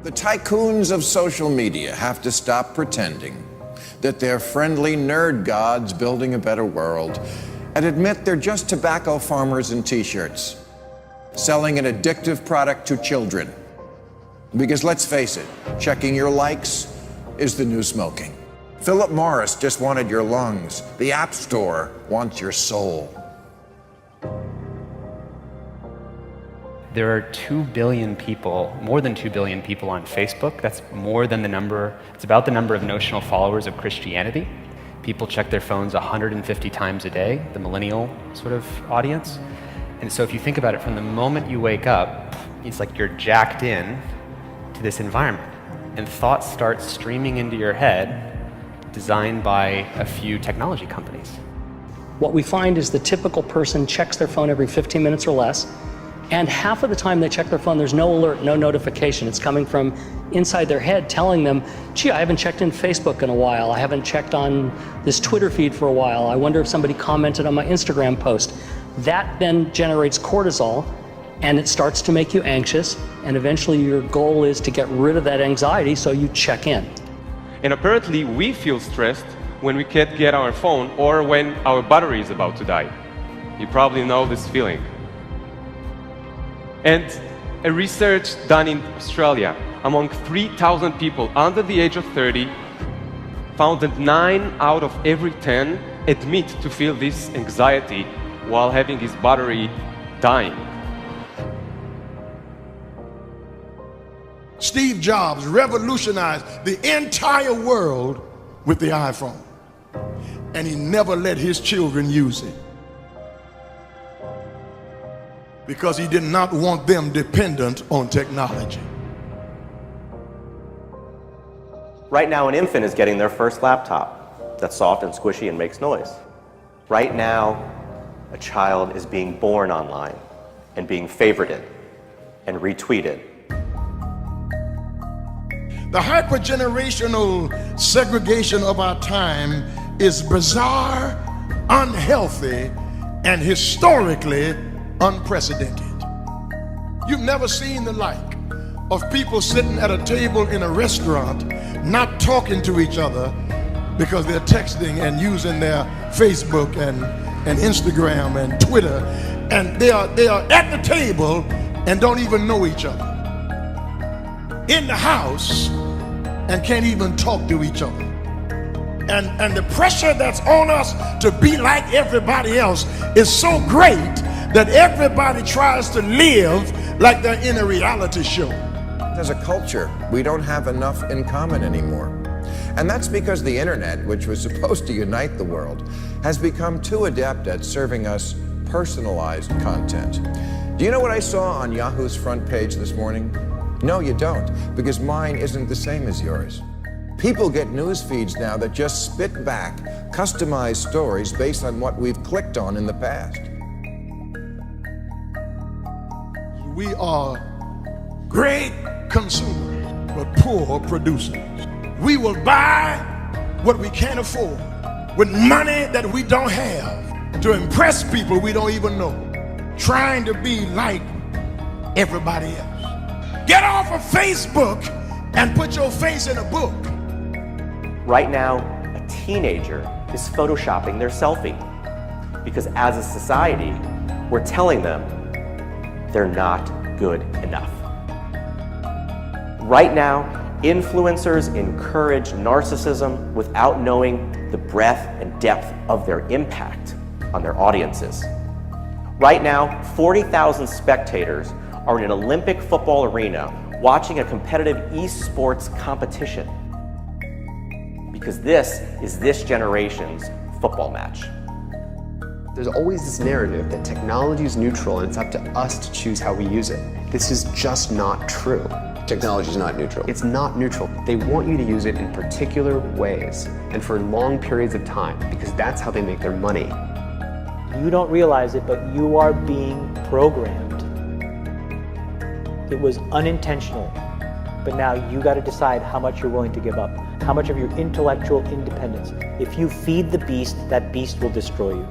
The tycoons of social media have to stop pretending that they're friendly nerd gods building a better world and admit they're just tobacco farmers in t-shirts, selling an addictive product to children. Because let's face it, checking your likes is the new smoking. Philip Morris just wanted your lungs. The App Store wants your soul. There are 2 billion people, more than 2 billion people on Facebook. That's more than the number, it's about the number of notional followers of Christianity. People check their phones 150 times a day, the millennial sort of audience. And so if you think about it, from the moment you wake up, it's like you're jacked in to this environment. And thoughts start streaming into your head, designed by a few technology companies. What we find is the typical person checks their phone every 15 minutes or less, and half of the time they check their phone, there's no alert, no notification. It's coming from inside their head telling them, gee, I haven't checked in Facebook in a while. I haven't checked on this Twitter feed for a while. I wonder if somebody commented on my Instagram post. That then generates cortisol, and it starts to make you anxious, and eventually your goal is to get rid of that anxiety, so you check in. And apparently we feel stressed when we can't get our phone or when our battery is about to die. You probably know this feeling. And a research done in Australia among 3,000 people under the age of 30 found that 9 out of every 10 admit to feel this anxiety while having his battery dying. Steve Jobs revolutionized the entire world with the iPhone, and he never let his children use it because he did not want them dependent on technology. Right now, an infant is getting their first laptop that's soft and squishy and makes noise. Right now, a child is being born online and being favorited and retweeted. The hypergenerational segregation of our time is bizarre, unhealthy, and historically unprecedented. You've never seen the like of people sitting at a table in a restaurant not talking to each other because they're texting and using their Facebook and Instagram and Twitter, and they are at the table and don't even know each other. In the house and can't even talk to each other. And the pressure that's on us to be like everybody else is so great that everybody tries to live like they're in a reality show. As a culture, we don't have enough in common anymore. And that's because the internet, which was supposed to unite the world, has become too adept at serving us personalized content. Do you know what I saw on Yahoo's front page this morning? No, you don't, because mine isn't the same as yours. People get news feeds now that just spit back customized stories based on what we've clicked on in the past. We are great consumers, but poor producers. We will buy what we can't afford with money that we don't have to impress people we don't even know, trying to be like everybody else. Get off of Facebook and put your face in a book. Right now, a teenager is photoshopping their selfie because as a society, we're telling them they're not good enough. Right now, influencers encourage narcissism without knowing the breadth and depth of their impact on their audiences. Right now, 40,000 spectators are in an Olympic football arena watching a competitive esports competition because this is this generation's football match. There's always this narrative that technology is neutral and it's up to us to choose how we use it. This is just not true. Technology is not neutral. It's not neutral. They want you to use it in particular ways and for long periods of time because that's how they make their money. You don't realize it, but you are being programmed. It was unintentional, but now you got to decide how much you're willing to give up, how much of your intellectual independence. If you feed the beast, that beast will destroy you.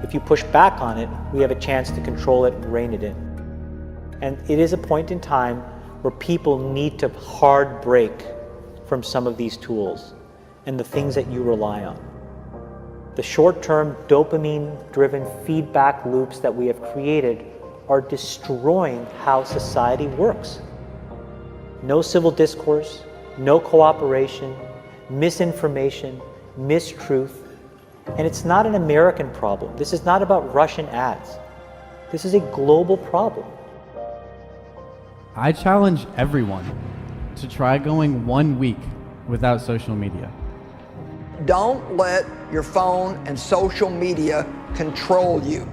If you push back on it, we have a chance to control it and rein it in. And it is a point in time where people need to hard break from some of these tools and the things that you rely on. The short-term dopamine-driven feedback loops that we have created are destroying how society works. No civil discourse, no cooperation, misinformation, mistruth. And it's not an American problem. This is not about Russian ads. This is a global problem. I challenge everyone to try going 1 week without social media. Don't let your phone and social media control you.